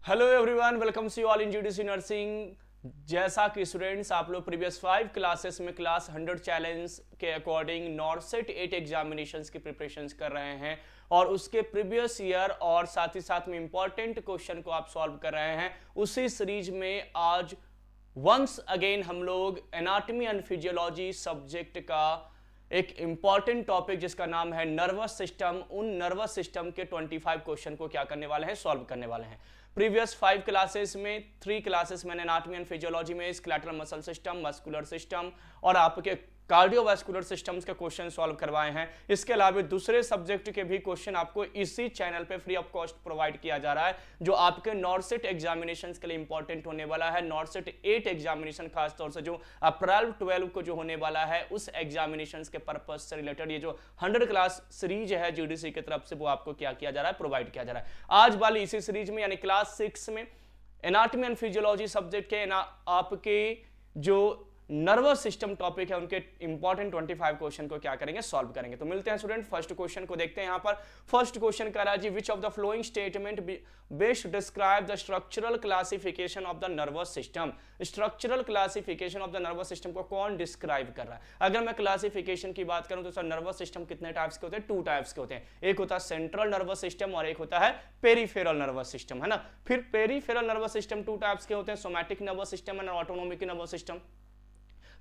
Hello everyone, welcome to all in GDC nursing. जैसा कि students आप लोग प्रीवियस 5 क्लासेस में क्लास 100 चैलेंज के अकॉर्डिंग नॉर्सेट 8 एग्जामिनेशंस की प्रिपरेशंस कर रहे हैं और उसके प्रीवियस ईयर और साथ ही साथ में इंपॉर्टेंट क्वेश्चन को आप सॉल्व कर रहे हैं। उसी सीरीज में आज वंस अगेन हम लोग एनाटॉमी एंड फिजियोलॉजी सब्जेक्ट का एक इंपॉर्टेंट टॉपिक जिसका नाम है नर्वस सिस्टम, उन नर्वस सिस्टम के 25 क्वेश्चन को क्या करने वाले हैं, सॉल्व करने वाले हैं। प्रीवियस 5 क्लासेस में 3 क्लासेस मैंने एनाटॉमी एंड फिजियोलॉजी में skeletal muscle system, muscular system और आपके कार्डियोवैस्कुलर सिस्टम्स के क्वेश्चन सॉल्व करवाए हैं। इसके अलावा दूसरे सब्जेक्ट के भी क्वेश्चन आपको इसी चैनल पे फ्री ऑफ कॉस्ट प्रोवाइड किया जा रहा है, जो आपके नॉर्सेट एग्जामिनेशंस के लिए इंपॉर्टेंट होने वाला है। नॉर्सेट 8 एग्जामिनेशन खासतौर से जो अप्रैल 12 को जो होने वाला है, उस एग्जामिनेशंस के पर्पज से रिलेटेड ये जो 100 क्लास सीरीज है जीडीसी की तरफ से, वो आपको क्या किया जा रहा है, प्रोवाइड किया जा रहा है। आज वाली इसी सीरीज में यानी क्लास 6 में एनाटॉमी एंड फिजियोलॉजी सब्जेक्ट के आपके जो नर्वस सिस्टम टॉपिक है उनके इंपॉर्टेंट 25 क्वेश्चन को क्या करेंगे, सॉल्व करेंगे। तो मिलते हैं स्टूडेंट, फर्स्ट क्वेश्चन को देखते हैं। यहां पर फर्स्ट क्वेश्चन कह रहा है जी, which of the following statement best describe the structural classification of the nervous system. Structural classification of the nervous system को कौन डिस्क्राइब कर रहा है? अगर मैं क्लासिफिकेशन की बात करूं तो सर नर्वस सिस्टम कितने टाइप्स के होते हैं? 2 टाइप्स के होते हैं। एक होता है सेंट्रल नर्वस सिस्टम और एक होता है पेरिफेरल नर्वस सिस्टम, है ना। फिर पेरिफेरल नर्वस सिस्टम 2 टाइप्स के होते हैं, somatic nervous system and autonomic nervous system.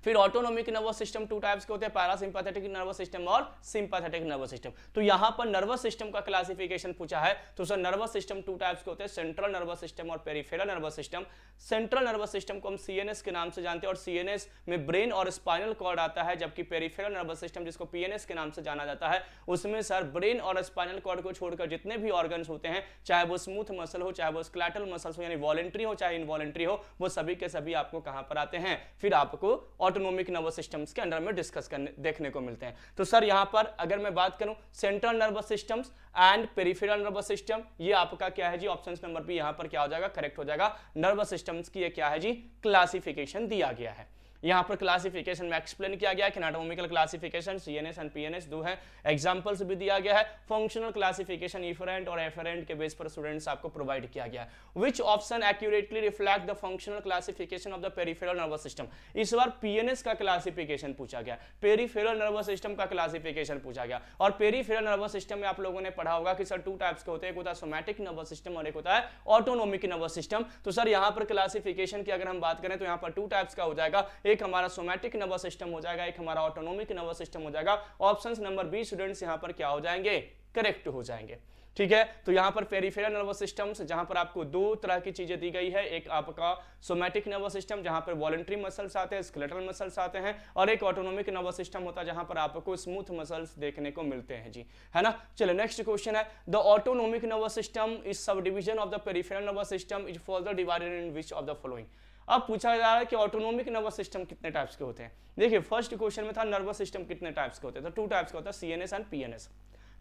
फिर ऑटोनोमिक नर्वस सिस्टम 2 टाइप्स के होते हैं, पैरासिम्पैथेटिक नर्वस सिस्टम और सिंपैथेटिक नर्वस सिस्टम। तो यहां पर नर्वस सिस्टम का क्लासिफिकेशन पूछा है, तो सर नर्वस सिस्टम 2 टाइप्स के होते हैं, सेंट्रल नर्वस सिस्टम और peripheral nervous system. Central nervous system को हम सीएनएस के नाम से जानते हैं और सीएनएस में ब्रेन और स्पाइनल कॉर्ड आता है, जबकि पेरिफेरल नर्वस सिस्टम जिसको पीएनएस के नाम से जाना जाता है, उसमें सर ब्रेन और स्पाइनल कॉर्ड को छोड़कर जितने भी ऑर्गन्स होते हैं, चाहे वो स्मूथ मसल हो, चाहे वो स्केलेटल मसल्स हो, यानी वॉलंटरी हो चाहे इनवॉलंटरी हो, वो सभी के सभी आपको कहां पर आते हैं, फिर आपको ऑटोनोमिक नर्वस सिस्टम्स के अंडर में डिस्कस करने देखने को मिलते हैं। तो सर यहां पर अगर मैं बात करूं central nervous systems and peripheral nervous system, ये आपका क्या है जी, ऑप्शन नंबर बी यहां पर क्या हो जाएगा, करेक्ट हो जाएगा। नर्वस सिस्टम्स की ये क्या है जी, क्लासिफिकेशन दिया गया है। यहां पर क्लासिफिकेशन में एक्सप्लेन किया गया है कि anatomical classification CNS and PNS 2 है, एग्जांपल्स भी दिया गया है। फंक्शनल क्लासिफिकेशन इफरेंट और एफरेंट के बेस पर स्टूडेंट्स आपको प्रोवाइड किया गया है। Which option accurately reflect the functional classification of the peripheral nervous system. इस बार पीएनएस का क्लासिफिकेशन पूछा गया, पेरिफेरल नर्वस सिस्टम का क्लासिफिकेशन पूछा गया। और पेरिफेरल नर्वस सिस्टम में आप लोगों ने पढ़ा होगा कि सर 2 टाइप्स के होते हैं, एक होता है सोमैटिक नर्वस सिस्टम और एक होता है ऑटोनोमिक नर्वस सिस्टम। तो सर यहां पर क्लासिफिकेशन की अगर हम बात करें तो यहां पर 2 टाइप्स का हो जाएगा, एक हमारा सोमैटिक नर्वस सिस्टम हो जाएगा, एक हमारा ऑटोनोमिक नर्वस सिस्टम हो जाएगा। ऑप्शंस नंबर बी स्टूडेंट्स यहां पर क्या हो जाएंगे, करेक्ट हो जाएंगे। ठीक है, तो यहां पर पेरिफेरल नर्वस सिस्टम्स जहां पर आपको 2 तरह की चीजें दी गई है, एक आपका सोमैटिक नर्वस सिस्टम जहां पर वॉलंटरी मसल्स आते हैं, स्केलेटल मसल्स आते हैं, और एक ऑटोनोमिक नर्वस सिस्टम होता है जहां पर आपको स्मूथ मसल्स देखने को मिलते हैं जी, है ना। चलिए नेक्स्ट क्वेश्चन है, the autonomic nervous system is sub division of the peripheral nervous system is further divided in which of the following. अब पूछा जा रहा है कि ऑटोनोमिक नर्वस सिस्टम कितने टाइप्स के होते हैं। देखिए फर्स्ट क्वेश्चन में था नर्वस सिस्टम कितने टाइप्स के होते हैं, तो 2 टाइप्स का होता है, सीएनएस एंड पीएनएस।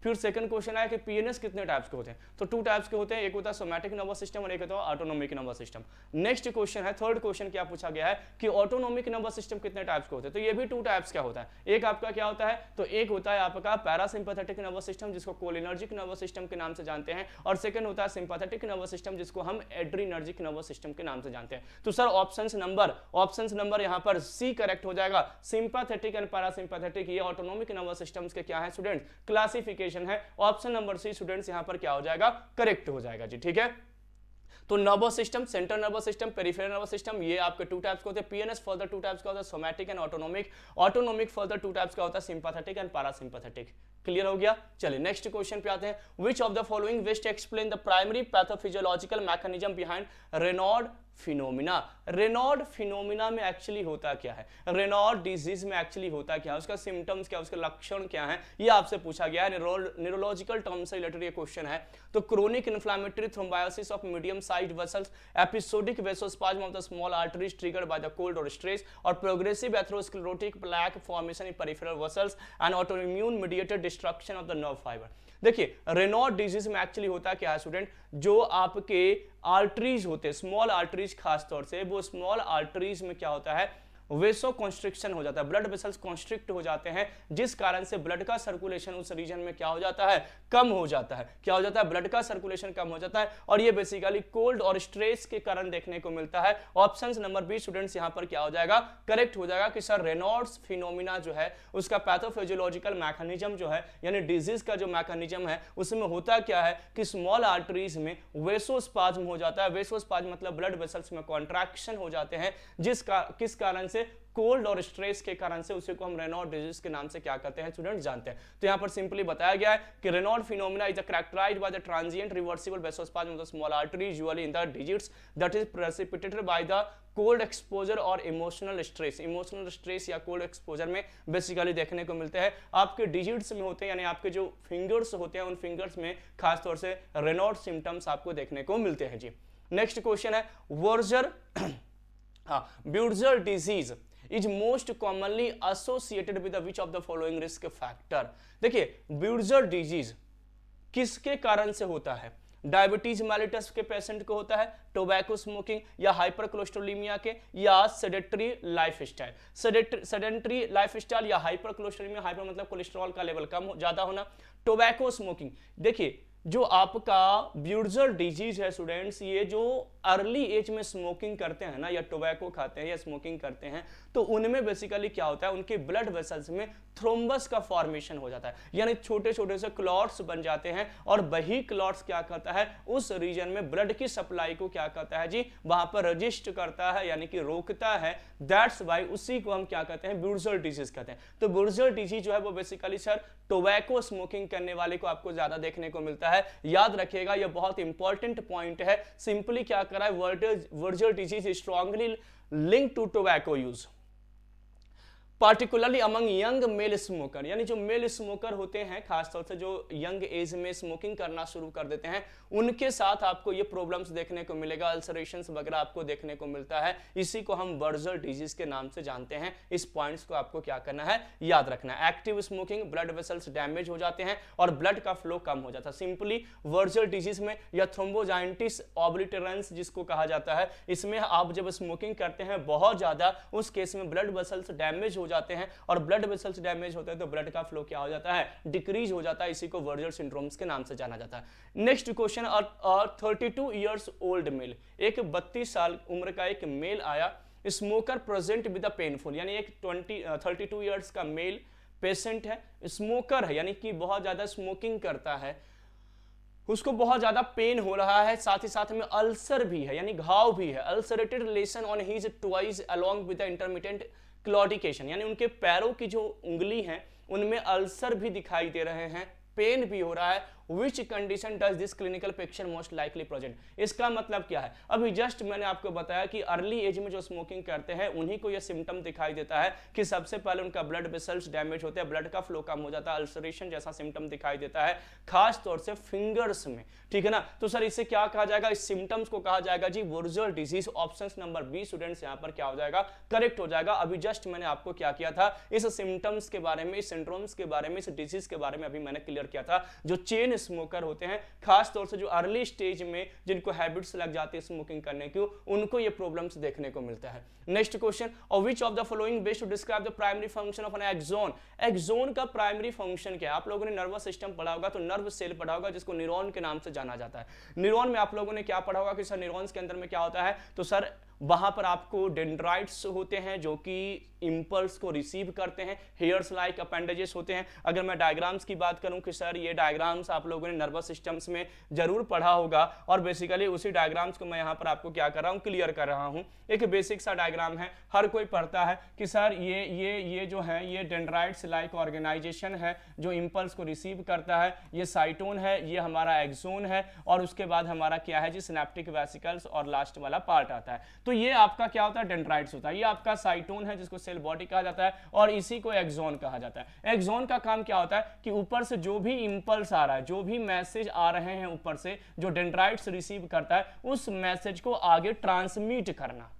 फिर सेकंड क्वेश्चन आया कि पीएनएस कितने टाइप्स के होते हैं, तो 2 टाइप्स के होते हैं, एक होता है सोमैटिक नर्वस सिस्टम और एक होता है autonomic nervous system. Next question है, थर्ड क्वेश्चन क्या पूछा गया है कि ऑटोनोमिक नर्वस सिस्टम कितने टाइप्स के होते हैं, तो ये भी 2 टाइप्स का होता है। एक आपका क्या होता है, तो एक होता है आपका पैरासिम्पैथेटिक नर्वस सिस्टम जिसको कोलिनर्जिक नर्वस सिस्टम के नाम से जानते हैं, और सेकंड होता है सिंपैथेटिक नर्वस सिस्टम जिसको हम एड्रीनर्जिक नर्वस सिस्टम के नाम से जानते हैं। तो सर ऑप्शंस नंबर यहां पर सी करेक्ट हो जाएगा। सिंपैथेटिक एंड पैरासिम्पैथेटिक ये ऑटोनोमिक नर्वस सिस्टम्स के क्या है स्टूडेंट, क्लासिफिकेशन है। ऑप्शन नंबर सी स्टूडेंट्स यहां पर क्या हो जाएगा, करेक्ट हो जाएगा जी, ठीक है। तो nervous system, central nervous system, peripheral nervous system, ये आपके 2 टाइप्स के होते हैं। पीएनएस फर्दर 2 टाइप्स का होता है, somatic and autonomic. Autonomic further 2 types का होता है, सिंपैथेटिक एंड पैरासिम्पैथेटिक। क्लियर हो गया। चलिए नेक्स्ट क्वेश्चन पे आते हैं, which of the following best explain the primary pathophysiological mechanism behind Raynaud phenomena. Raynaud phenomena में एक्चुअली होता क्या है, रेनॉल्ड डिजीज में एक्चुअली होता क्या है, उसका सिम्टम्स क्या है, उसके लक्षण क्या है, ये आपसे पूछा गया है। न्यूरोलॉजिकल टर्म से रिलेटेड ये क्वेश्चन है। तो chronic inflammatory thrombosis of medium sized vessels, episodic vasospasm of the small arteries triggered by the cold और स्ट्रेस, और progressive atherosclerotic plaque formation in peripheral vessels and autoimmune mediated destruction of the nerve fibre. देखिए Raynaud disease में actually होता क्या है student, जो आपके arteries होते हैं, स्मॉल आर्टरीज खास तौर से, वो स्मॉल आर्टरीज में क्या होता है, वेसो कॉन्स्ट्रिक्शन हो जाता है, ब्लड वेसल्स कॉन्स्ट्रिक्ट हो जाते हैं, जिस कारण से ब्लड का सर्कुलेशन उस रीजन में क्या हो जाता है, कम हो जाता है। क्या हो जाता है, ब्लड का सर्कुलेशन कम हो जाता है, और ये बेसिकली कोल्ड और स्ट्रेस के कारण देखने को मिलता है। ऑप्शन नंबर बी स्टूडेंट्स यहां पर क्या हो जाएगा, करेक्ट हो जाएगा कि सर रेनॉल्ड्स फिनोमिना जो है उसका पैथोफिजियोलॉजिकल मैकेनिज्म जो है, यानी डिजीज का जो मैकेनिज्म है उसमें होता क्या है कि स्मॉल आर्टरीज में वेसोस्पाज्म हो जाता है। वेसोस्पाज्म मतलब ब्लड वेसल्स में कॉन्ट्रैक्शन हो जाते हैं, किस कारण से, कोल्ड और स्ट्रेस के कारण से, उसी को हम रेनॉल्ड डिजीज के नाम से क्या कहते हैं स्टूडेंट, जानते हैं। तो यहां पर सिंपली बताया गया है कि Raynaud phenomena is characterised by the transient reversible vasospasm of the small artery usually in the digits that is precipitated by the cold exposure और इमोशनल स्ट्रेस। इमोशनल स्ट्रेस या कोल्ड एक्सपोजर में basically देखने को मिलते हैं, आपके digits में होते हैं, यानी आपके जो फिंगर्स होते हैं उन फिंगर्स में खासतौर से रेनॉल्ड सिम्टम्स आपको देखने को मिलते हैं जी। नेक्स्ट क्वेश्चन है Buerger Buerger disease is most commonly associated with which of the following risk factor. देखिए ब्यूर्जर डिजीज किसके कारण से होता है, डायबिटीज मेलिटस के पेशेंट को होता है, टोबैको स्मोकिंग या हाइपर कोलेस्ट्रोलीमिया के, या सेडेंटरी लाइफस्टाइल। सेडेंटरी लाइफस्टाइल या हाइपर कोलेस्ट्रोलीमिया, हाइपर मतलब कोलेस्ट्रॉल का लेवल कम ज्यादा होना, टोबैको स्मोकिंग। देखिए जो आपका ब्यूर्जर डिजीज है स्टूडेंट्स, ये जो अर्ली एज में स्मोकिंग करते हैं ना, या टोबैको खाते हैं या स्मोकिंग करते हैं, तो उनमें बेसिकली क्या होता है, उनके ब्लड वेसल्स में थ्रोम्बस का फॉर्मेशन हो जाता है, यानी छोटे छोटे से क्लॉट्स बन जाते हैं, और वही क्लॉट्स क्या करता है, उस रीजन में ब्लड की सप्लाई को क्या करता है जी, वहां पर रजिस्ट करता है, यानी कि रोकता है। दैट्स वाई उसी को हम क्या कहते हैं, ब्यूर्जर डिजीज कहते हैं। तो ब्यूर्जर डिजीज जो है वो बेसिकली सर टोबैको स्मोकिंग करने वाले को आपको ज्यादा देखने को मिलता है। याद रखिएगा, यह बहुत इंपॉर्टेंट पॉइंट है। सिंपली क्या करा है, Buerger disease strongly link to tobacco use, particularly among young male smoker, यानी जो मेल स्मोकर होते हैं, खासतौर से जो यंग एज में स्मोकिंग करना शुरू कर देते हैं, उनके साथ आपको ये प्रॉब्लम्स देखने को मिलेगा, अल्सरेशंस वगैरह आपको देखने को मिलता है। इसी को हम वर्जर डिजीज के नाम से जानते हैं। इस पॉइंट्स को आपको क्या करना है, याद रखना है। Active smoking, blood vessels damage हो जाते हैं और ब्लड का फ्लो कम हो जाता है। सिंपली वर्जर डिजीज में, या थ्रोम्बोजाइंटिस ऑब्लिटरेंस जिसको कहा जाता है, इसमें आप जब स्मोकिंग करते हैं बहुत ज्यादा, उस केस में ब्लड वेसल्स डैमेज हो जाते हैं, और ब्लड वेसल्स डैमेज होते हैं तो ब्लड का फ्लो क्या हो जाता है, डिक्रीज हो जाता है। इसी को वर्जर सिंड्रोम्स के नाम से जाना जाता है। Next question, 32 years old mail, एक 32 साल उम्र का एक मेल आया, smoker present with a painful, यानी एक 32 इयर्स का मेल पेशेंट है, स्मोकर है, यानी कि बहुत ज्यादा स्मोकिंग करता है, उसको बहुत ज्यादा पेन हो रहा है, साथ ही साथ में अल्सर भी है, यानी घाव भी है, ulcerated lesion on his toes along with the intermittent claudication, यानी उनके पैरों की जो उंगली हैं उनमें अल्सर भी दिखाई दे रहे हैं, पेन भी हो रहा है। Which condition does this clinical picture most likely present? इसका मतलब क्या है, अभी जस्ट मैंने आपको बताया कि अर्ली एज में जो स्मोकिंग करते हैं उन्हीं को यह सिम्टम दिखाई देता है कि सबसे पहले उनका ब्लड वेसल्स डैमेज होते हैं, ब्लड का फ्लो कम हो जाता है, अल्सरेशन जैसा सिम्टम दिखाई देता है, खास तौर से फिंगर्स में, ठीक है ना। तो सर इसे क्या कहा जाएगा, इस सिम्टम्स को कहा जाएगा जी Buerger disease. Option number B students यहाँ पर क्या हो जाएगा, करेक्ट हो जाएगा। अभी जस्ट मैंने आपको क्या किया था, इस सिम्टम्स के बारे में, इस सिंड्रोम्स के बारे में, इस डिजीज के बारे में अभी मैंने क्लियर किया था। जो चेन स्मोकर होते हैं, खास तौर से जो अर्ली स्टेज में जिनको हैबिट्स लग जाती है स्मोकिंग करने की, उनको ये प्रॉब्लम्स देखने को मिलता है। नेक्स्ट क्वेश्चन, और which of the following best to describe the primary function of an axon. Axon का प्राइमरी फंक्शन क्या है, आप लोगों ने नर्वस सिस्टम पढ़ा होगा, तो नर्व सेल पढ़ा होगा जिसको न्यूरॉन के नाम से जाना जाता है। न्यूरॉन में आप लोगों ने क्या पढ़ा होगा कि सर न्यूरॉन्स के अंदर में क्या होता है, तो सर वहां पर आपको डेंड्राइट्स होते हैं जो कि इंपल्स को रिसीव करते हैं, हेयर्स लाइक अपेंडेजेस होते हैं। अगर मैं डायग्राम्स की बात करूं कि सर ये डायग्राम्स आप लोगों ने नर्वस सिस्टम्स में जरूर पढ़ा होगा, और बेसिकली उसी डायग्राम्स को मैं यहां पर आपको क्या कर रहा हूं, क्लियर कर रहा हूं। एक बेसिक सा डायग्राम है, हर कोई पढ़ता है कि सर ये जो है ये डेंड्राइट्स लाइक ऑर्गेनाइजेशन है जो इंपल्स को रिसीव करता है, ये साइटोन है, ये हमारा एक्सोन है, और उसके बाद हमारा क्या है जी सिनेप्टिक वेसिकल्स, और लास्ट वाला पार्ट आता है। तो ये आपका क्या होता है, डेंड्राइट्स होता है, ये आपका साइटोन है जिसको सेल बॉडी कहा जाता है, और इसी को एक्सोन कहा जाता है। एक्सोन का काम क्या होता है कि ऊपर से जो भी इंपल्स आ रहा है, जो भी मैसेज आ रहे हैं ऊपर से, जो डेंड्राइट्स रिसीव करता है, उस मैसेज को आगे ट्रांसमिट करना।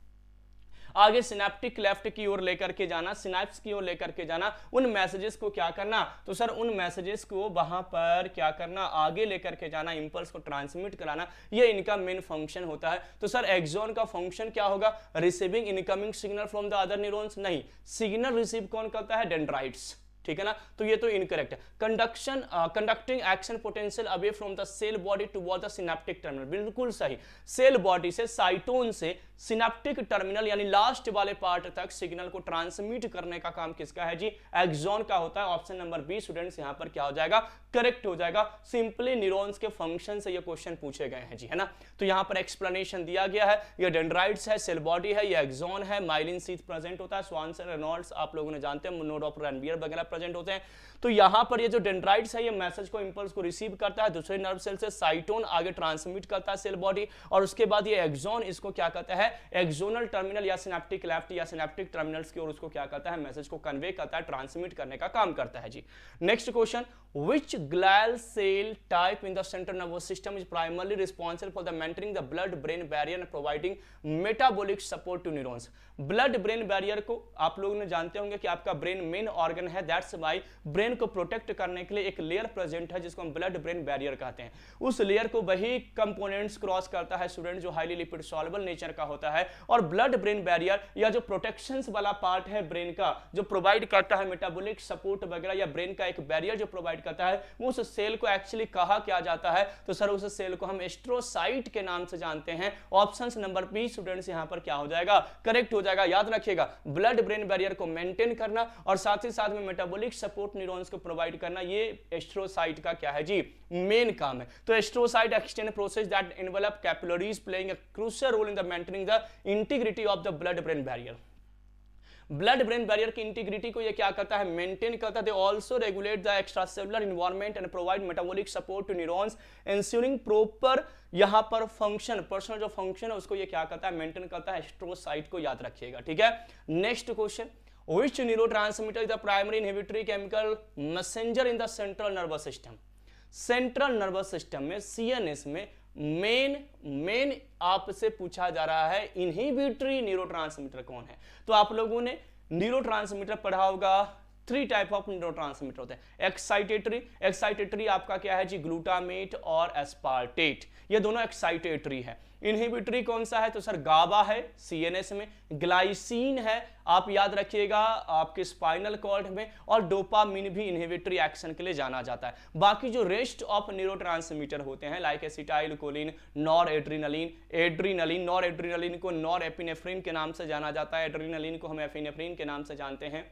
आगे सिनेप्टिक लेफ्ट की ओर लेकर के जाना, सिनेप्स की ओर लेकर के जाना, उन मैसेजेस को क्या करना, तो सर उन मैसेजेस को वहां पर क्या करना, आगे लेकर के जाना, इंपल्स को ट्रांसमिट कराना, ये इनका मेन फंक्शन होता है। तो सर एक्सॉन का फंक्शन क्या होगा, receiving incoming signal from the other neurons, नहीं, सिग्नल रिसीव कौन करता है, डेंड्राइट्स, ठीक है ना, तो ये तो इनकरेक्ट है। Conducting action potential away from the cell body toward the synaptic terminal, बिल्कुल सही, सेल बॉडी से, साइटोन से सिनेप्टिक टर्मिनल यानी लास्ट वाले पार्ट तक सिग्नल को ट्रांसमिट करने का काम किसका है जी, एक्सॉन का होता है। ऑप्शन नंबर बी स्टूडेंट्स यहां पर क्या हो जाएगा, करेक्ट हो जाएगा। सिंपली न्यूरॉन्स के फंक्शन से ये क्वेश्चन पूछे गए हैं जी, है ना। तो यहां पर एक्सप्लेनेशन दिया गया है, ये डेंड्राइट्स है, सेल बॉडी है, ये एक्सॉन है, माइलिन शीथ प्रेजेंट होता है, स्वानसन रेनॉल्ड्स आप लोगों ने जानते हैं, नोड ऑफ रनवियर वगैरह प्रेजेंट होते हैं। तो यहां पर ये जो डेंड्राइट्स है, ये मैसेज को, इंपल्स को रिसीव करता है दूसरे नर्व सेल से, साइटोन आगे ट्रांसमिट करता है सेल बॉडी, और उसके बाद ये एक्सॉन इसको क्या कहता है, एक्सोनल टर्मिनल या सिनेप्टिक लेफ्ट या सिनेप्टिक टर्मिनल्स की ओर उसको क्या करता है, मैसेज को कन्वे करता है, ट्रांसमिट करने का काम करता है जी। Next question, which glial cell type in the central nervous system is primarily responsible for the maintaining the blood brain barrier and providing metabolic support to neurons। Blood brain barrier को आप लोग ने जानते होंगे कि आपका ब्रेन मेन ऑर्गन है, that's why brain को प्रोटेक्ट करने के लिए एक लेयर प्रेजेंट है जिसको हम ब्लड ब्रेन बैरियर कहते हैं। उस लेयर को वही कंपोनेंट्स क्रॉस करता है स्टूडेंट जो हाईली लिपिड सॉल्युबल नेचर का होता है, और ब्लड ब्रेन बैरियर या जो प्रोटेक्शंस वाला पार्ट है ब्रेन का, जो प्रोवाइड करता है मेटाबॉलिक सपोर्ट वगैरह, या ब्रेन का एक बैरियर जो प्रोवाइड करता है, वो उस सेल को एक्चुअली कहा क्या जाता है, तो सर उस सेल को हम एस्ट्रोसाइट के नाम से जानते हैं। ऑप्शन नंबर बी स्टूडेंट्स यहां पर क्या हो जाएगा, करेक्ट हो जाएगा। याद रखिएगा, ब्लड ब्रेन बैरियर को मेंटेन करना और साथ ही साथ में मेटाबॉलिक सपोर्ट न्यूरॉन्स को प्रोवाइड करना, ये एस्ट्रोसाइट का क्या है जी, मेन काम है। तो astrocyte extend process that envelop capillaries playing a crucial role in the maintaining the integrity of the blood brain barrier. Blood brain barrier की इंटीग्रिटी को ये क्या करता है, मेंटेन करता है। They also regulate the extracellular environment and provide metabolic support to neurons ensuring proper यहां पर फंक्शन, पर्सनल जो फंक्शन है उसको ये क्या करता है, मेंटेन करता है, एस्ट्रोसाइट को याद रखिएगा, ठीक है। Next question, which neurotransmitter is the primary inhibitory chemical messenger in the central nervous system। Central nervous system में, सीएनएस में मेन आपसे पूछा जा रहा है इनहिबिटरी न्यूरोट्रांसमीटर कौन है। तो आप लोगों ने न्यूरोट्रांसमीटर पढ़ा होगा, 3 टाइप ऑफ न्यूरोट्रांसमीटर होते हैं। एक्साइटेटरी आपका क्या है जी, ग्लूटामेट और एस्पार्टेट, ये दोनों एक्साइटेटरी है। इनहिबिटरी कौन सा है, तो सर गाबा है सीएनएस में, ग्लाइसिन है आप याद रखिएगा आपके स्पाइनल कॉर्ड में, और डोपामिन भी इनहिबिटरी एक्शन के लिए जाना जाता है। बाकी जो रेस्ट ऑफ न्यूरोट्रांसमीटर होते हैं लाइक एसिटाइलकोलिन, नॉर एड्रीनलिन को नॉर एपिनेफ्रिन के नाम से जाना जाता है, एड्रीनलिन को हम एपिनेफ्रिन के नाम से जानते हैं।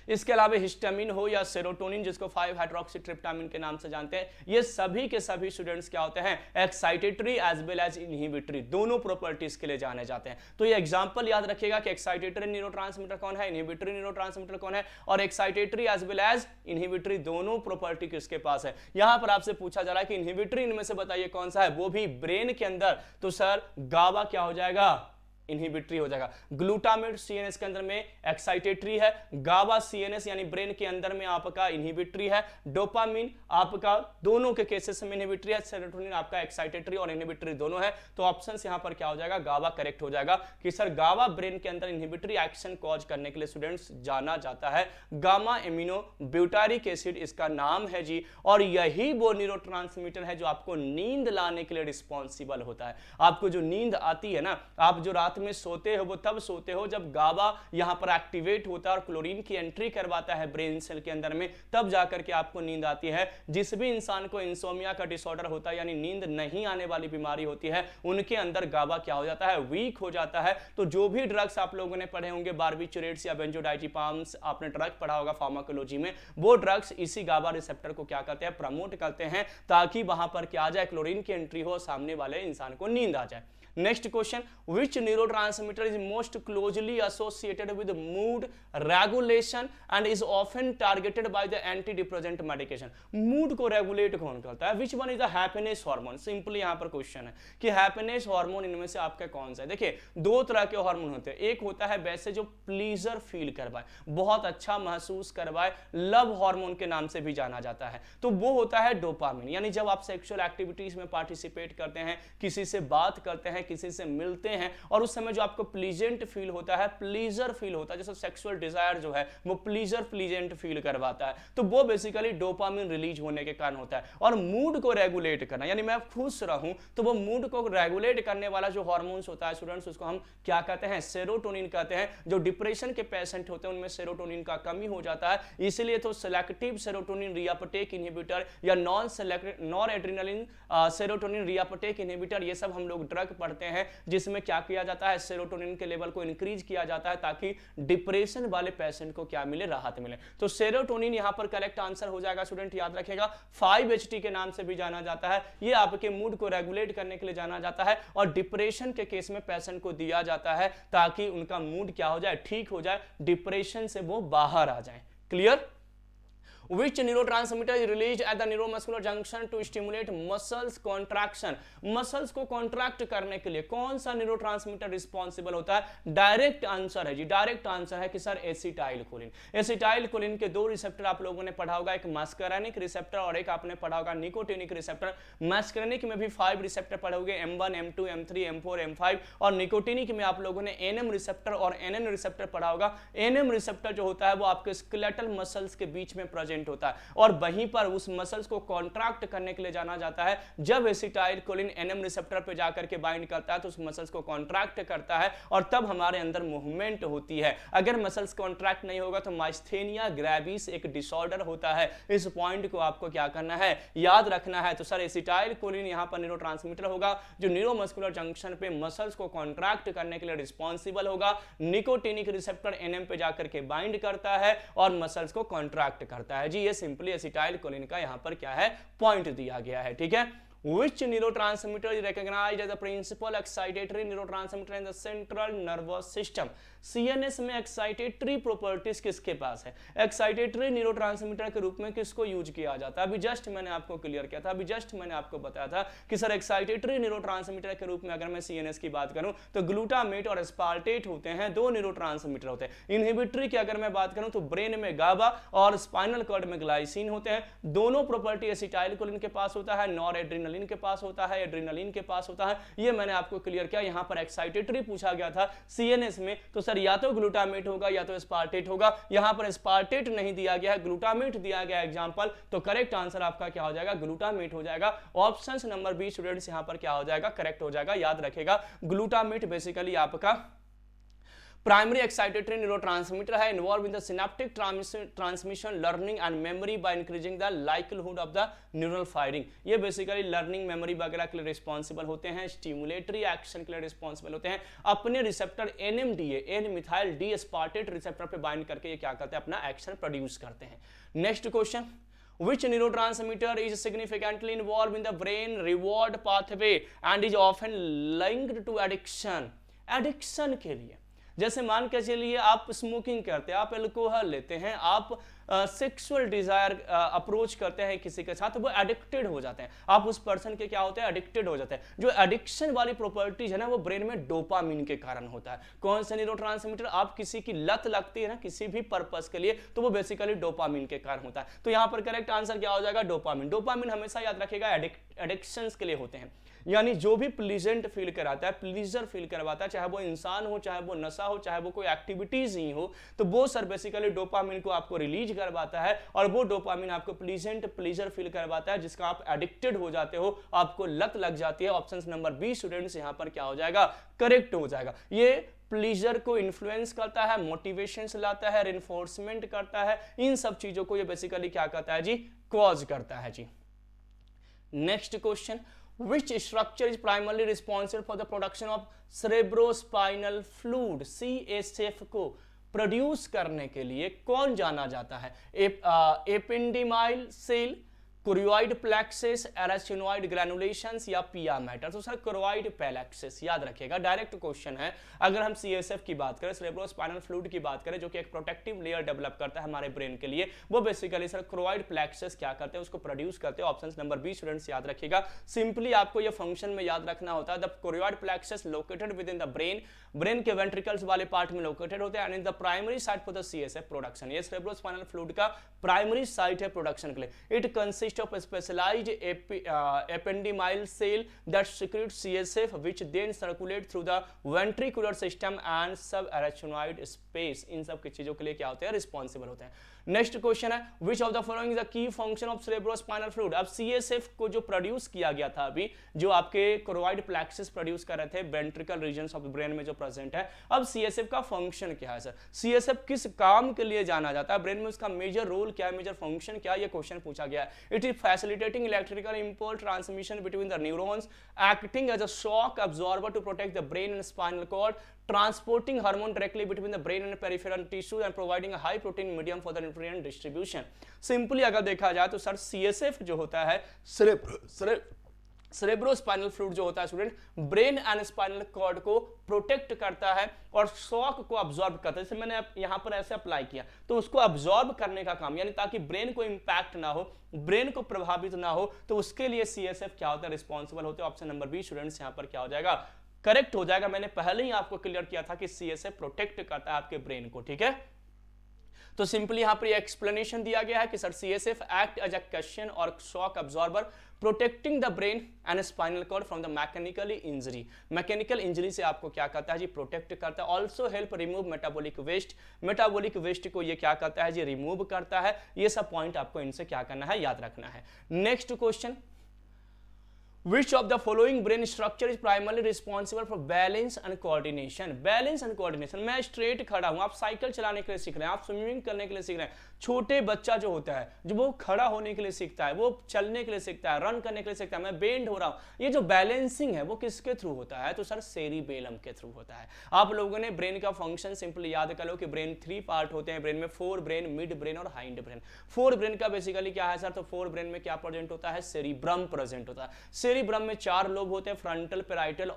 इसके अलावा हिस्टामिन हो या सेरोटोनिन जिसको 5-हाइड्रोक्सीट्रिप्टामिन के नाम से जानते हैं, ये सभी के सभी स्टूडेंट्स क्या होते हैं, excitatory as well as inhibitory, दोनों प्रॉपर्टीज के लिए जाने जाते हैं। तो ये एग्जांपल याद रखिएगा कि एक्साइटेटरी न्यूरोट्रांसमीटर कौन है, इनहिबिटरी न्यूरोट्रांसमीटर कौन है, और excitatory as well as inhibitory दोनों प्रॉपर्टी किसके पास है। यहां पर आपसे पूछा जा रहा है कि इनहिबिटरी इनमें से बताइए कौन सा है, वो भी ब्रेन के अंदर, तो सर गाबा क्या हो जाएगा, इनहिबिटरी हो जाएगा। ग्लूटामेट सीएनएस के अंदर में एक्साइटेटरी है, गाबा सीएनएस यानी ब्रेन के अंदर में आपका इनहिबिटरी है, डोपामिन आपका दोनों के केसेस में इनहिबिटरी है, सेरोटोनिन आपका एक्साइटेटरी और इनहिबिटरी दोनों है। तो ऑप्शंस यहां पर क्या हो जाएगा, गाबा करेक्ट हो जाएगा कि सर गाबा ब्रेन के अंदर इनहिबिटरी एक्शन कॉज करने के लिए स्टूडेंट्स जाना जाता है। गामा एमिनो ब्यूटारिक एसिड इसका नाम है जी, और यही वो न्यूरोट्रांसमीटर है जो आपको नींद लाने के लिए रिस्पॉन्सिबल होता है। आपको जो नींद आती है ना, आप जो रात में सोते हो वो तब सोते हो जब गाबा यहां पर एक्टिवेट होता है और क्लोरीन की एंट्री करवाता है ब्रेन सेल के अंदर में, तब जाकर के आपको नींद आती है। जिस भी इंसान को इंसोमिया का डिसऑर्डर होता है यानी नींद नहीं आने वाली बीमारी होती है, उनके अंदर गाबा क्या हो जाता है, वीक हो जाता है। तो जो भी ड्रग्स आप लोगों ने पढ़े होंगे, बार्बिचुरेट्स या बेंजोडाइजिपाम्स, आपने ड्रग पढ़ा होगा फार्माकोलॉजी में, वो ड्रग्स इसी गाबा रिसेप्टर को क्या करते हैं, प्रमोट करते हैं, ताकि वहां पर क्या आ जाए, क्लोरीन की एंट्री हो, सामने वाले इंसान को नींद आ जाए। Next question, which neurotransmitter is most closely associated with mood regulation and is often targeted by the antidepressant medication। Mood को रेगुलेट कौन करता है, which one is the happiness hormone। Simply यहां पर क्वेश्चन है कि हैप्पीनेस हार्मोन इनमें से आपका कौन सा है। देखिए दो तरह के हार्मोन होते हैं, एक होता है वैसे जो प्लीजर फील करवाए, बहुत अच्छा महसूस करवाए, लव हार्मोन के नाम से भी जाना जाता है, तो वो होता है डोपामिन। यानी जब आप सेक्सुअल एक्टिविटीज में पार्टिसिपेट करते हैं, किसी से बात करते हैं, किसी से मिलते हैं और उस उस समय जो आपको प्लीजेंट फील होता है, प्लीजर फील होता है, जैसे सेक्सुअल डिजायर जो है वो प्लीजेंट फील करवाता है, तो वो बेसिकली डोपामिन रिलीज होने के कारण होता है। और मूड को रेगुलेट करना, यानी मैं खुश रहूं तो वो मूड को रेगुलेट करने वाला जो हार्मोन्स होता है स्टूडेंट्स, उसको हम क्या कहते हैं, सेरोटोनिन कहते हैं। जो डिप्रेशन के पेशेंट होते हैं उनमें सेरोटोनिन का कमी हो जाता है, इसलिए तो सेलेक्टिव सेरोटोनिन रिअपटेक इनहिबिटर या नॉन एड्रेनालिन सेरोटोनिन रिअपटेक इनहिबिटर, ये सब हम लोग ड्रग पढ़ते हैं जिसमें क्या किया जाता है, सेरोटोनिन के लेवल को इंक्रीज किया जाता है ताकि डिप्रेशन वाले पेशेंट को क्या मिले, राहत मिले। तो सेरोटोनिन यहां पर करेक्ट आंसर हो जाएगा स्टूडेंट, याद रखेगा। 5HT के नाम से भी जाना जाता है, ये आपके मूड को रेगुलेट करने के लिए जाना जाता है और डिप्रेशन के केस में पेशेंट को दिया जाता है ताकि उनका मूड क्या हो जाए, ठीक हो जाए, डिप्रेशन से वो बाहर आ जाए। Clear? Which neurotransmitter is released at the neuromuscular junction to stimulate muscles contraction? Muscles को कॉन्ट्रैक्ट करने के लिए कौन सा न्यूरोट्रांसमीटर रिस्पॉन्सिबल होता है? डायरेक्ट आंसर है जी, डायरेक्ट आंसर है कि सर एसिटाइलकोलिन। एसिटाइलकोलिन के दो रिसेप्टर आप लोगों ने पढ़ा होगा, एक मस्करेनिक रिसेप्टर और एक आपने पढ़ा होगा निकोटिनिक रिसेप्टर। मस्करेनिक में भी 5 रिसेप्टर पढ़े होंगे, M1, M2, M3, M4, M5, और निकोटिनिक में आप लोगों ने NM रिसेप्टर और NN रिसेप्टर पढ़ा होगा। NM रिसेप्टर जो होता है वो आपके स्केलेटल मसल्स के बीच में प्रेजेंट होता है और वहीं पर उस मसल्स को कॉन्ट्रैक्ट करने के लिए जाना जाता है। जब एसिटाइलकोलिन NM रिसेप्टर पे जाकर के बाइंड करता है तो उस मसल्स को कॉन्ट्रैक्ट करता है और तब हमारे अंदर मूवमेंट होती है। अगर मसल्स कॉन्ट्रैक्ट नहीं होगा तो माइस्थेनिया ग्रेविस एक डिसऑर्डर होता है। इस पॉइंट को आपको क्या करना है, याद रखना है। तो सर एसिटाइलकोलिन यहां पर न्यूरोट्रांसमीटर होगा जो न्यूरोमस्कुलर जंक्शन पे मसल्स को कॉन्ट्रैक्ट करने के लिए रिस्पॉन्सिबल होगा। निकोटिनिक रिसेप्टर NM पे जाकर के बाइंड करता है और मसल्स को कॉन्ट्रैक्ट करता है। जी ये सिंपली एसिटाइलकोलिन का यहां पर क्या है, पॉइंट दिया गया है। ठीक है। Which neurotransmitter is recognized as the principal excitatory neurotransmitter in the central nervous system? CNS में एक्साइटेटरी प्रॉपर्टीज किसके पास है? एक्साइटेटरी न्यूरोट्रांसमीटर के रूप में किसको यूज किया जाता है? अभी जस्ट मैंने आपको क्लियर किया था, अभी जस्ट मैंने आपको बताया था कि सर एक्साइटेटरी न्यूरोट्रांसमीटर के रूप में अगर मैं CNS की बात करूं तो ग्लूटामेट और एस्पार्टेट होते हैं, दो न्यूरोट्रांसमीटर होते हैं। इनहिबिटरी की अगर मैं बात करूं तो ब्रेन में गाबा और स्पाइनल कॉर्ड में ग्लाइसिन होते हैं। दोनों प्रॉपर्टी एसिटाइलकोलिन के पास होता है, नॉर एड्रेनालिन के पास होता है, एड्रेनालिन के पास होता है। ये मैंने आपको क्लियर किया। यहां पर एक्साइटेटरी पूछा गया था CNS में, तो या तो ग्लूटामेट होगा या तो एस्पार्टेट होगा। यहां पर एस्पार्टेट नहीं दिया गया है, ग्लूटामेट दिया गया एग्जांपल, तो करेक्ट आंसर आपका क्या हो जाएगा, ग्लूटामेट हो जाएगा। ऑप्शन नंबर बी स्टूडेंट्स यहां पर क्या हो जाएगा, करेक्ट हो जाएगा। याद रखेगा ग्लूटामेट बेसिकली आपका प्राइमरी एक्साइटेटरी न्यूरोट्रांसमीटर है, involve in the synaptic transmission, learning and memory by increasing the likelihood of the neural firing. ये बेसिकली लर्निंग, मेमोरी वगैरह के लिए रिस्पॉन्सिबल होते हैं, स्टिमुलेटरी एक्शन के लिए रिस्पॉन्सिबल होते हैं। अपने receptor NMDA, N methyl D aspartate receptor पे बाइंड करके ये क्या करते हैं, अपना एक्शन प्रोड्यूस करते हैं। Next question, which neurotransmitter is significantly involved in the brain reward pathway and is often linked to addiction? Addiction के लिए जैसे मान के चलिए आप स्मोकिंग करते हैं, आप अल्कोहल लेते हैं, आप सेक्सुअल डिजायर अप्रोच करते हैं किसी के साथ, वो एडिक्टेड हो जाते हैं। आप उस पर्सन के क्या होते हैं, एडिक्टेड हो जाते हैं। जो एडिक्शन वाली प्रॉपर्टीज है ना वो ब्रेन में डोपामिन के कारण होता है। कौन सा न्यूरोट्रांसमीटर? आप किसी की लत लगती है ना किसी भी पर्पस के लिए, तो वो बेसिकली डोपामिन के कारण होता है। तो यहां पर करेक्ट आंसर क्या हो जाएगा, डोपामिन। डोपामिन हमेशा याद रखेगा एडिक्शंस के लिए होते हैं, यानी जो भी प्लीजेंट फील कराता है, प्लीजर फील करवाता है, चाहे वो इंसान हो, चाहे वो नशा हो, चाहे वो कोई एक्टिविटीज ही हो, तो वो सर बेसिकली डोपामिन को आपको रिलीज करवाता है और वो डोपामिन आपको प्लीजेंट प्लीजर फील करवाता है जिसका आप एडिक्टेड हो जाते हो, आपको लत लग जाती है। ऑप्शन नंबर बी स्टूडेंट्स यहां पर क्या हो जाएगा, करेक्ट हो जाएगा। ये प्लीजर को इन्फ्लुएंस करता है, मोटिवेशन लाता है, रिइंफोर्समेंट करता है, इन सब चीजों को ये बेसिकली क्या करता है जी, कॉज करता है जी। Next question, which structure is primarily responsible for the production of cerebrospinal fluid? CSF को प्रोड्यूस करने के लिए कौन जाना जाता है? एपिंडिमाइल सेल, कोरियोइड प्लेक्सिस, एराचिनोइड ग्रैनुलेशंस या पिया मैटर? तो सर कोरियोइड प्लेक्सिस, याद रखिएगा। डायरेक्ट क्वेश्चन है। अगर हम CSF की बात करें, सेरेब्रोस्पाइनल फ्लूइड की बात करें, जो कि एक प्रोटेक्टिव लेयर डेवलप करता है हमारे ब्रेन के लिए, वो बेसिकली सर कोरियोइड प्लेक्सिस क्या करते हैं, उसको प्रोड्यूस करते हैं। ऑप्शन नंबर बी स्टूडेंट्स याद रखिएगा। सिंपली आपको ये फंक्शन में याद रखना होता है, the choroid plexus located within the brain, brain के वेंट्रिकल्स वाले पार्ट में लोकेटेड होते हैं, and in the primary site for the CSF production. ये सेरेब्रोस्पाइनल फ्लूइड का प्राइमरी साइट है प्रोडक्शन के लिए। It consist consist of specialised ependymal cell that secrete CSF which then circulate through the ventricular system and subarachnoid space। इन सब की चीजों के लिए क्या होते हैं, रिस्पॉन्सिबल होते हैं। नेक्स्ट क्वेश्चन है विच of the following is the key function of cerebrospinal fluid. अब CSF को जो प्रोड्यूस किया गया था अभी, जो आपके कोरोइड प्लेक्सस प्रोड्यूस कर रहे थे वेंट्रिकल रीजन्स ऑफ ब्रेन में जो प्रेजेंट है, अब CSF का फंक्शन क्या है सर, CSF किस काम के लिए जाना जाता है ब्रेन में, उसका मेजर रोल क्या है, मेजर फंक्शन क्या है, ये क्वेश्चन पूछा गया है। It is facilitating electrical impulse transmission between the neurons, acting as a shock absorber to protect the brain and spinal cord, transporting hormone directly between the brain and peripheral tissue and providing a high protein medium for the nutrient distribution। Simply अगर देखा जाए तो sir CSF जो होता है cerebrospinal fluid जो होता है student, brain and spinal cord को प्रोटेक्ट करता है और शॉक को अब्सॉर्ब करता है। जैसे मैंने यहां पर ऐसे अप्लाई किया तो उसको अब्सॉर्ब करने का काम, यानी ताकि ब्रेन को इंपैक्ट ना हो, ब्रेन को प्रभावित ना हो, तो उसके लिए CSF क्या होता है, रिस्पॉन्सिबल होते हैं। ऑप्शन नंबर बी स्टूडेंट्स यहां पर क्या हो जाएगा, करेक्ट हो जाएगा। मैंने पहले ही आपको क्लियर किया था कि CSF प्रोटेक्ट करता है आपके ब्रेन को, ठीक है। तो सिंपली यहां पर एक्सप्लेनेशन दिया गया है कि sir CSF act as a cushion और shock absorber protecting the brain and spinal cord from the mechanically injury. Mechanical injury से आपको क्या करता है जी, प्रोटेक्ट करता है। Also help remove metabolic waste, metabolic waste को ये क्या करता है जी, रिमूव करता है। ये सब पॉइंट आपको इनसे क्या करना है, याद रखना है। Next question, Which of the following brain structure is primarily responsible for balance and coordination? Balance and coordination, मैं स्ट्रेट खड़ा हूं, आप साइकिल चलाने के लिए सीख रहे हैं, आप स्विमिंग करने के लिए सीख रहे हैं। छोटे बच्चा जो होता है, जो वो खड़ा होने के लिए सीखता है, वो चलने के लिए सीखता है, रन करने के लिए सीखता है, मैं बेंड हो रहा हूं, ये जो बैलेंसिंग है वो किसके थ्रू होता है, तो सर सेरिबेलम के थ्रू होता है। आप लोगों ने ब्रेन का फंक्शन सिंपली याद कर लो कि ब्रेन 3 पार्ट होते हैं ब्रेन में, फोर ब्रेन, मिड ब्रेन और हाइंड ब्रेन। फोर ब्रेन का बेसिकली क्या है सर, तो फोर ब्रेन में क्या प्रेजेंट होता है, सेरिब्रम प्रेजेंट होता है। सेरिब्रम में 4 लोब होते हैं, फ्रंटल, पैराइटल,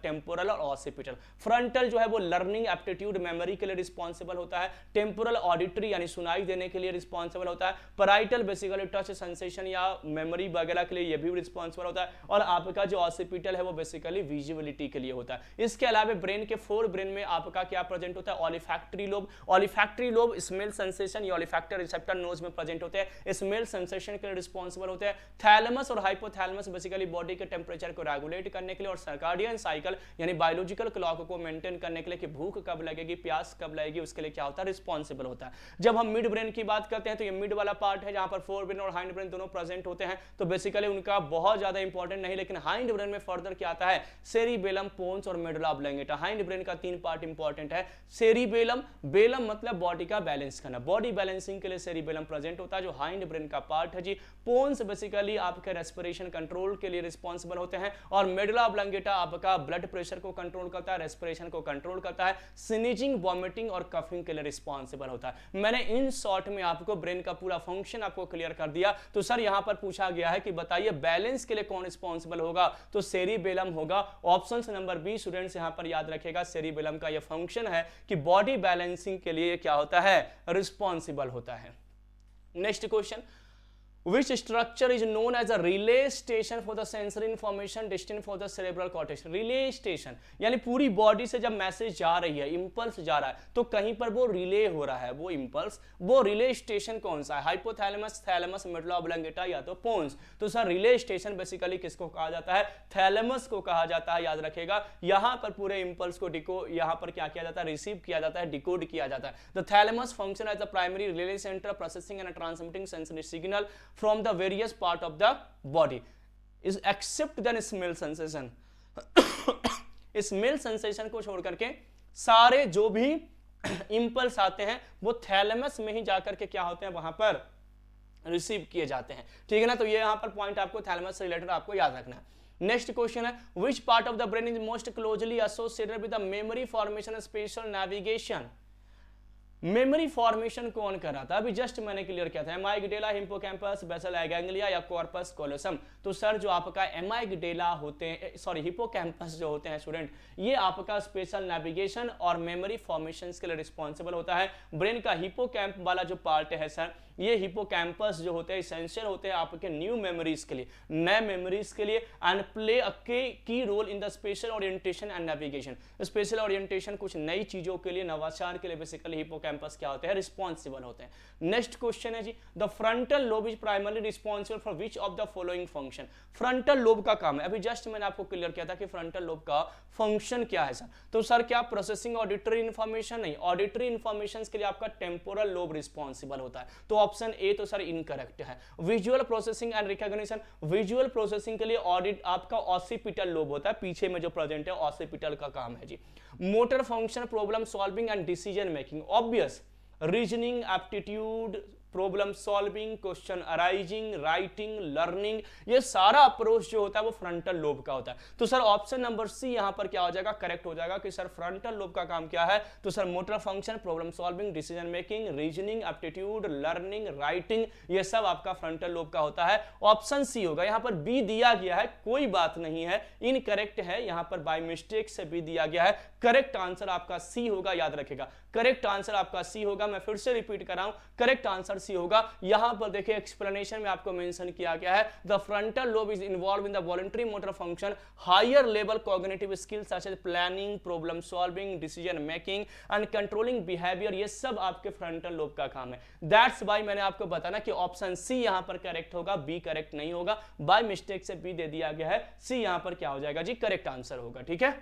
टेम्पोरल और ऑसिपिटल। फ्रंटल जो है वो लर्निंग, एप्टीट्यूड, मेमोरी के लिए रिस्पॉन्सिबल होता है। टेम्पोरल ऑडिटरी यानी सुनाई देने के लिए रिस्पॉन्सिबल होता है। पैराइटल बेसिकली टच सेंसेशन या मेमोरी वगैरह के लिए ये भी रिस्पॉन्सिबल होता है। और आपका जो ऑसिपिटल है वो बेसिकली विजुअलिटी के लिए होता है। इसके अलावा ब्रेन के 4 ब्रेन में आपका क्या प्रेजेंट होता है, ऑलिफैक्टरी लोब। ऑलिफैक्टरी लोब स्मेल सेंसेशन या ऑलिफैक्टर रिसेप्टर नोज में प्रेजेंट होते हैं, स्मेल सेंसेशन के लिए रिस्पॉन्सिबल होते हैं। थैलेमस और हाइपोथैलेमस बेसिकली बॉडी के टेम्परेचर को रेगुलेट करने के लिए, और सर्काडियन यानी बायोलॉजिकल क्लॉक को मेंटेन करने के लिए कि भूख कब लगेगी, प्यास कब लगेगी, उसके लिए क्या होता है, रिस्पॉन्सिबल होता है। जब हम मिड ब्रेन की बात करते हैं तो ये मिड वाला पार्ट है जहां पर फोर ब्रेन और हाइंड ब्रेन दोनों प्रेजेंट होते हैं, तो बेसिकली उनका बहुत ज्यादा इंपॉर्टेंट नहीं। लेकिन हाइंड ब्रेन में फर्दर क्या आता है, सेरिबेलम, पोन्स और मेडुला ऑब्लंगेटा। हाइंड ब्रेन का 3 पार्ट इंपॉर्टेंट है। सेरिबेलम, बेलम मतलब बॉडी का बैलेंस करना, बॉडी बैलेंसिंग के लिए सेरिबेलम प्रेजेंट होता है जो हाइंड ब्रेन का पार्ट है जी। पोन्स बेसिकली आपके रेस्पिरेशन कंट्रोल के लिए रिस्पॉन्सिबल होते हैं, और मेडुला ऑब्लंगेटा आपका ब्लड प्रेशर को कंट्रोल करता है, रेस्पिरेशन को कंट्रोल करता है, स्नीजिंग, वॉमिटिंग और कफिंग के लिए रिस्पॉन्सिबल होता है। मैंने इन शॉर्ट में आपको ब्रेन का पूरा फंक्शन आपको क्लियर कर दिया। तो सर यहां पर पूछा गया है कि बताइए बैलेंस के लिए कौन रिस्पॉन्सिबल होगा, तो सेरिबेलम होगा। ऑप्शन नंबर बी स्टूडेंट्स यहां पर याद रखेगा, सेरिबेलम का यह फंक्शन है कि बॉडी बैलेंसिंग के लिए क्या होता है, रिस्पॉन्सिबल होता है। Next question, Which structure is known as a relay station for the sensory information destined for the cerebral cortex? Relay station यानी पूरी बॉडी से जब मैसेज जा रही है, इंपल्स जा रहा है, तो कहीं पर वो रिले हो रहा है, वो इंपल्स, वो रिले स्टेशन कौन सा है, हाइपोथैलेमस, थैलेमस, मेडुला ऑब्लंगेटा या तो पोन्स। तो सर रिले स्टेशन बेसिकली किसको कहा जाता है, थैलेमस को कहा जाता है, याद रखेगा। यहां पर पूरे इंपल्स को यहां पर क्या किया जाता है, रिसीव किया जाता है, डिकोड किया जाता है। The thalamus function as the primary relay centre processing and transmitting sensory signal from the various part of the body is except the smell sensation। Smell sensation को छोड़ करके सारे जो भी इंपल्स आते हैं वो थैलेमस में ही जाकर के क्या होते हैं, वहां पर रिसीव किए जाते हैं, ठीक है ना। तो ये यहां पर पॉइंट आपको थैलेमस से रिलेटेड आपको याद रखना है। नेक्स्ट क्वेश्चन है, which part of the brain is most closely associated with the memory formation, special navigation. Memory formation कौन कर रहा था, अभी जस्ट मैंने क्लियर किया था, एमाइगडेला, हिप्पोकैम्पस, बेसल गैंग्लिया या कॉर्पस कोलोसम। तो सर जो आपका एमाइगडेला होते हैं, सॉरी हिप्पोकैम्पस जो होते हैं स्टूडेंट, ये आपका स्पेशल नेविगेशन और मेमोरी फॉर्मेशन के लिए रिस्पॉन्सिबल होता है। ब्रेन का हिप्पोकैम्प वाला जो पार्ट है सर, ये हिपोकैम्पस जो होते हैं एसेंशियल होते हैं आपके न्यू मेमोरीज के लिए, नए मेमोरीज के लिए, and play a key role in the spatial orientation and navigation. Spatial orientation कुछ नई चीजों के लिए, नवाचार के लिए बेसिकली हिपोकैम्पस क्या होते हैं, रिस्पॉन्सिबल होते हैं। नेक्स्ट क्वेश्चन है जी, the frontal lobe is primarily responsible for which of the following function. Frontal lobe का काम है, अभी जस्ट मैंने आपको क्लियर किया था कि फ्रंटल लोब का फंक्शन क्या है सर। तो सर क्या प्रोसेसिंग ऑडिटरी इंफॉर्मेशन, नहीं, ऑडिटरी इंफॉर्मेशन के लिए आपका टेम्पोरल लोब रिस्पॉन्सिबल होता है। तो ऑप्शन ए तो सर इनकरेक्ट है। Visual processing and recognition, visual processing के लिए ऑडिट आपका ऑसिपिटल लोब होता है, पीछे में जो प्रेजेंट है ऑसिपिटल का काम है जी। Motor function, problem solving and decision making, obvious, reasoning, aptitude, problem solving, question arising, writing, learning, ये सारा अप्रोच जो होता है वो फ्रंटल लोब का होता है। तो सर ऑप्शन नंबर सी यहां पर क्या हो जाएगा, करेक्ट हो जाएगा कि सर फ्रंटल लोब का काम क्या है। तो sir motor function, problem solving, decision making, reasoning, aptitude, learning, writing, ये सब आपका फ्रंटल लोब का होता है। ऑप्शन सी होगा। यहां पर बी दिया गया है, कोई बात नहीं है, इनकरेक्ट है, यहां पर बाय मिस्टेक से बी दिया गया है। करेक्ट आंसर आपका सी होगा, याद रखेगा, करेक्ट आंसर आपका सी होगा। मैं फिर से रिपीट कर रहा हूं, करेक्ट आंसर सी होगा। यहां पर देखिए एक्सप्लेनेशन में आपको मेंशन किया गया है, the frontal lobe is involve in the voluntary motor function, higher level cognitive skills such as planning, problem solving, decision making and controlling behaviour, ये सब आपके फ्रंटल लोब का काम है। दैट्स व्हाई मैंने आपको बताना कि ऑप्शन सी यहां पर करेक्ट होगा, बी करेक्ट नहीं होगा। बाय मिस्टेक से बी दे दिया गया है, सी यहां पर क्या हो जाएगा जी, करेक्ट आंसर होगा। ठीक है।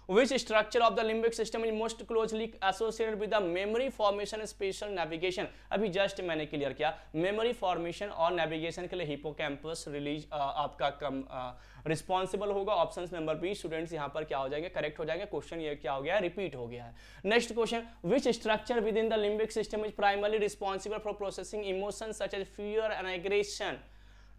Which structure of the limbic system is most closely associated with the memory formation and spatial navigation? अभी जस्ट मैंने क्लियर किया, मेमोरी फॉर्मेशन और नेविगेशन के लिए हिपोकैम्पस रिलीज आपका कम रिस्पॉन्सिबल होगा। ऑप्शन नंबर बी स्टूडेंट्स यहाँ पर क्या हो जाएंगे, करेक्ट हो जाएंगे। क्वेश्चन ये क्या हो गया, रिपीट हो गया है। Next question, which structure within the limbic system is primarily responsible for processing emotion such as fear and aggression?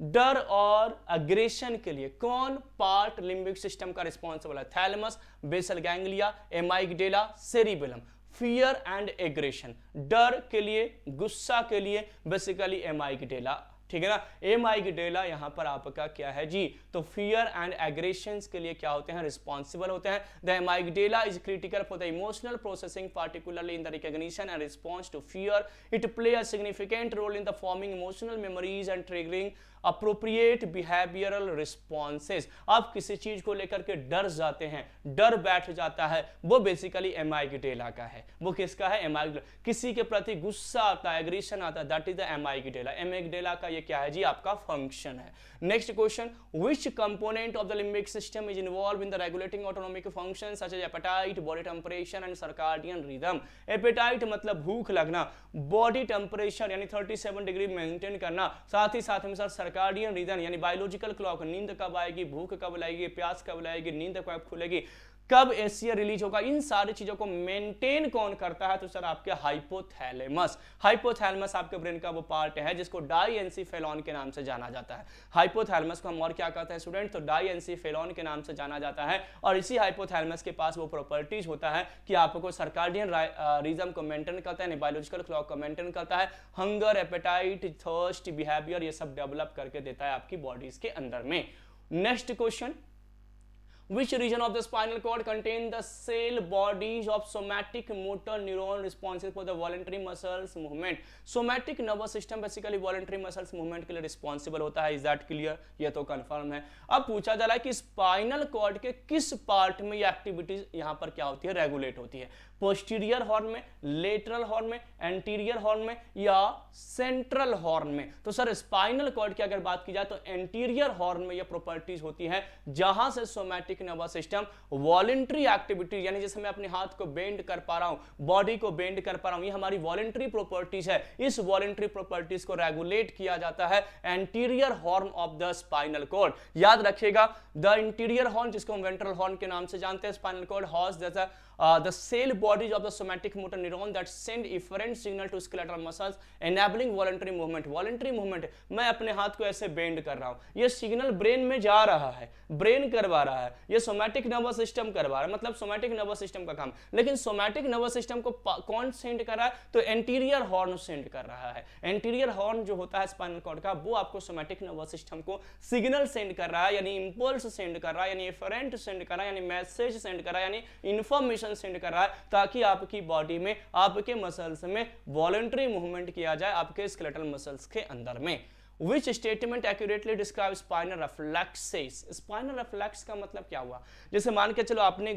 डर और अग्रेशन के लिए कौन पार्ट लिम्बिक सिस्टम का रिस्पॉन्सिबल है? Thalamus, basal ganglia, amygdala, cerebellum. Fear and aggression, डर के लिए, गुस्सा के लिए बेसिकली एमाइगडेला, ठीक है ना। एमाइगडेला यहां पर आपका क्या है जी, तो फियर एंड एग्रेशंस के लिए क्या होते हैं, रिस्पॉन्सिबल होते हैं। The amygdala is critical for the emotional processing, particularly in the recognition and response to fear. It play a significant role in the forming emotional memories and triggering appropriate behavioural responses. आप किसी चीज को लेकर के डर जाते हैं, डर बैठ जाता है, वो बेसिकली एमाइगडेला का है। वो किसका है, एमाइगडेला। किसी के प्रति गुस्सा आता है, एग्रेशन आता है, that is the amygdala. Amygdala का ये क्या है जी, आपका फंक्शन है। Next question, which component of the limbic system is involve in the regulating autonomic function such as appetite, body temperature and circadian rhythm. Appetite मतलब भूख लगना, बॉडी टेम्परेचर यानी 37 डिग्री मेंटेन करना, साथ ही साथ में सर सर्काडियन रिदम यानी biological clock, नींद कब आएगी, भूख कब लगेगी, प्यास कब लगेगी, नींद कब खुलेगी, कब एसिया रिलीज होगा, इन सारी चीजों को मेंटेन कौन करता है? तो सर आपके हाइपोथैलेमस। हाइपोथैलेमस आपके ब्रेन का वो पार्ट है जिसको डाइएन्सीफेलॉन के नाम से जाना जाता है। हाइपोथैलेमस को हम और क्या कहते हैं स्टूडेंट, तो डाइएन्सीफेलॉन के नाम से जाना जाता है। और इसी हाइपोथैलेमस के पास वो प्रॉपर्टीज होता है कि आपको सर्काडियन रिदम को मेंटेन करता है, बायोलॉजिकल क्लॉक को मेंटेन करता है, हंगर, एपेटाइट, थर्स्ट, बिहेवियर, ये सब डेवलप करके देता है आपकी बॉडीज के अंदर में। Next question, which region of the spinal cord contain the cell bodies of somatic motor neuron responsible for the voluntary muscles movement? somatic nervous system basically voluntary muscles movement के लिए responsible होता है। is that clear? ये तो confirm है। अब पूछा जा रहा है कि स्पाइनल कॉर्ड के किस पार्ट में ये एक्टिविटीज यहां पर क्या होती है, रेगुलेट होती है? पोस्टीरियर हॉर्न में, लेटरल हॉर्न में, एंटीरियर हॉर्न में या सेंट्रल हॉर्न में? तो सर स्पाइनल कॉर्ड की अगर बात की जाए तो एंटीरियर हॉर्न में ये प्रॉपर्टीज होती है जहां से somatic nervous system voluntary activity यानी जैसे मैं अपने हाथ को बेंड कर पा रहा हूं, बॉडी को बेंड कर पा रहा हूं, ये हमारी वॉलंटरी प्रॉपर्टीज है। इस वॉलंटरी प्रॉपर्टीज को रेगुलेट किया जाता है anterior horn of the spinal cord. याद रखिएगा, द इंटीरियर हॉर्न जिसको हम वेंट्रल हॉर्न के नाम से जानते हैं, स्पाइनल कॉर्ड हॉर्स जैसा the cell bodies of the somatic motor neuron that send efferent signal to skeletal muscles enabling voluntary movement। voluntary movement, मैं अपने हाथ को ऐसे बेंड कर रहा हूं, ये सिग्नल ब्रेन में जा रहा है, ब्रेन करवा रहा है, ये सोमैटिक नर्वस सिस्टम करवा रहा है, मतलब सोमैटिक नर्वस सिस्टम का काम। लेकिन सोमैटिक नर्वस सिस्टम को कौन सेंड कर रहा है? तो एंटीरियर हॉर्न सेंड कर रहा है। एंटीरियर हॉर्न जो होता है स्पाइनल कॉर्ड का, वो आपको सोमैटिक नर्वस सिस्टम को सिग्नल सेंड कर रहा है, यानी इंपल्स सेंड कर रहा है, यानी एफरेंट सेंड कर रहा है, यानी मैसेज सेंड कर रहा है, यानी इंफॉर्मेशन सेंड कर रहा है, ताकि आपकी बॉडी में, आपके मसल्स में वॉलंटरी मूवमेंट किया जाए, आपके स्केलेटल मसल्स के अंदर में। Which statement accurately describes spinal reflexes? Spinal reflex का मतलब क्या हुआ? जैसे मान के चलो आपने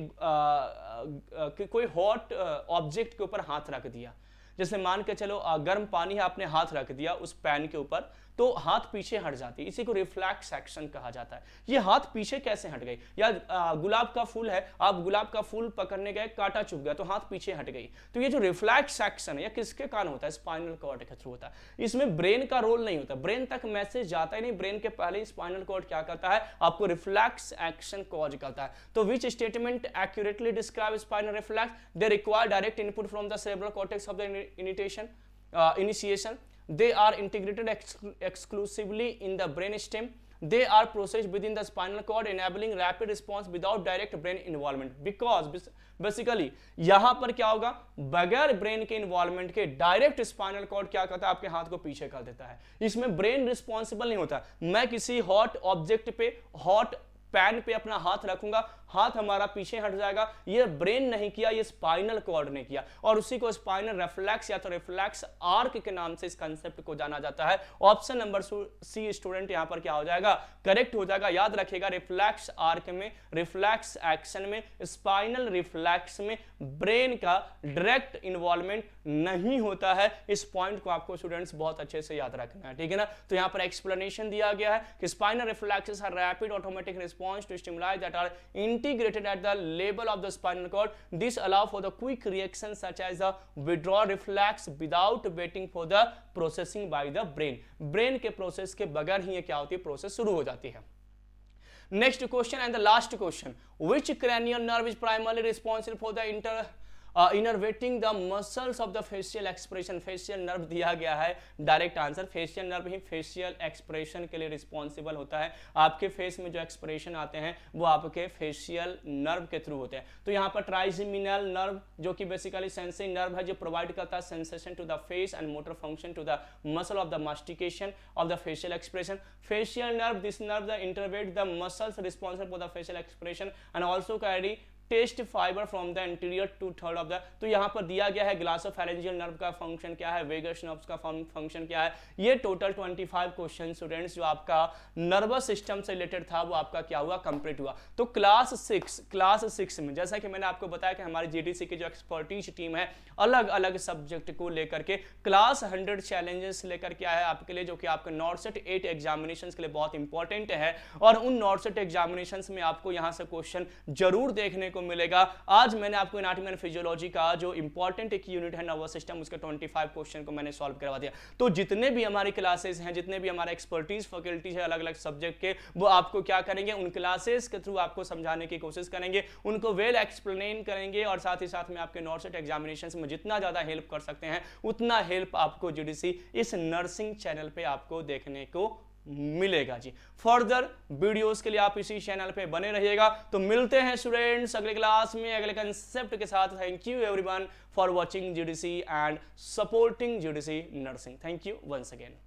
कोई हॉट ऑब्जेक्ट के ऊपर हाथ रख दिया, जैसे मान के चलो गर्म पानी है, आपने हाथ रख दिया उस पैन के ऊपर, तो हाथ पीछे हट जाती है, इसी को रिफ्लेक्स एक्शन कहा जाता है। ये हाथ पीछे कैसे हट गई? या गुलाब का फूल है, आप गुलाब का फूल पकड़ने गए, कांटा चुभ गया तो हाथ पीछे हट गई। तो ये जो रिफ्लेक्स एक्शन है, ये किसके कारण होता है? स्पाइनल कॉर्ड के थ्रू होता है। इसमें ब्रेन का रोल नहीं होता, ब्रेन तक मैसेज जाता ही नहीं, ब्रेन के पहले ही स्पाइनल कॉर्ड क्या करता है? आपको रिफ्लेक्स एक्शन कॉज करता है। तो which statement accurately describe spinal reflex? They require direct input from the cerebral cortex of the initiation. They are integrated exclusively in the brain stem. They are processed within the spinal cord, enabling rapid response without direct brain involvement. Because basically यहां पर क्या होगा? बगैर brain के involvement के direct spinal cord क्या करता है? आपके हाथ को पीछे कर देता है। इसमें ब्रेन रिस्पॉन्सिबल नहीं होता। मैं किसी हॉट ऑब्जेक्ट पे, हॉट पैन पे अपना हाथ रखूंगा, हाथ हमारा पीछे हट जाएगा, ये ब्रेन नहीं किया, ये स्पाइनल कॉर्ड ने किया, और उसी को स्पाइनल रिफ्लेक्स या तो रिफ्लेक्स आर्क के नाम से इस कंसेप्ट को जाना जाता है। ऑप्शन नंबर सी स्टूडेंट यहां पर क्या हो जाएगा? करेक्ट हो जाएगा। याद रखिएगा, रिफ्लेक्स आर्क में, रिफ्लेक्स एक्शन में, स्पाइनल रिफ्लेक्स में ब्रेन का डायरेक्ट इन्वॉल्वमेंट नहीं होता है। इस पॉइंट को आपको स्टूडेंट्स बहुत अच्छे से याद रखना है, ठीक है ना। तो यहां पर एक्सप्लेनेशन दिया गया है कि spinal reflexes are rapid automatic response to stimuli that are integrated at the level of the spinal cord. This allow for the quick reaction such as the withdrawal reflex without waiting for the processing by the brain. Brain के process के बगैर ही ये क्या होती है? Process शुरू हो जाती है। Next question and the last question. Which cranial nerve is primarily responsible for the innervating the muscles of the facial expression? Facial nerve दिया गया है, डायरेक्ट आंसर। फेशियल नर्व ही फेशियल एक्सप्रेशन के लिए रिस्पॉन्सिबल होता है। आपके फेस में जो एक्सप्रेशन आते हैं वो आपके फेशियल नर्व के थ्रू होते हैं। तो यहाँ पर ट्राइजेमिनल नर्व, जो कि बेसिकली सेंसरी नर्व है, जो प्रोवाइड करता है sensation to the face and motor function to the muscle of the mastication of the facial expression. Facial nerve, this nerve the innervate the muscles responsible for the facial expression and also carry taste fibre from the anterior two third of the. तो यहाँ पर दिया गया है ग्लासोफैरिंजियल nerve का function क्या है, vagus nerve का फंक्शन क्या है। ये टोटल 25 क्वेश्चन स्टूडेंट्स जो आपका नर्वस सिस्टम से रिलेटेड था वो आपका क्या हुआ? कंप्लीट हुआ। तो क्लास 6 में जैसा कि मैंने आपको बताया कि हमारी जीडीसी की जो एक्सपर्टीज टीम है, अलग अलग सब्जेक्ट को लेकर के क्लास 100 चैलेंजेस लेकर के आया है आपके लिए, जो कि आपके नॉर्सेट 8 एग्जामिनेशंस के लिए बहुत इंपॉर्टेंट है। और उन नॉर्सेट एग्जामिनेशंस में आपको यहाँ से क्वेश्चन जरूर देखने को मिलेगा। आज मैंने आपको एनाटॉमी एंड फिजियोलॉजी का जो इंपॉर्टेंट एक यूनिट है नर्वस सिस्टम, उसके 25 क्वेश्चन को मैंने सॉल्व करवा दिया। तो जितने भी हमारी क्लासेस हैं, जितने भी हमारे एक्सपर्टीज फैकल्टी है अलग अलग सब्जेक्ट के, वो आपको क्या करेंगे? उन क्लासेस के थ्रू आपको समझाने की कोशिश करेंगे, उनको वेल एक्सप्लेन करेंगे, और साथ ही साथ में आपके नॉर्सेट एग्जामिनेशंस में जितना ज्यादा हेल्प कर सकते हैं उतना हेल्प आपको जीडीसी इस नर्सिंग चैनल पे आपको देखने को मिलेगा जी। फर्दर वीडियोस के लिए आप इसी चैनल पे बने रहिएगा। तो मिलते हैं स्टूडेंट्स अगले क्लास में अगले कंसेप्ट के साथ। Thank you everyone for watching GDC and supporting GDC nursing. Thank you once again.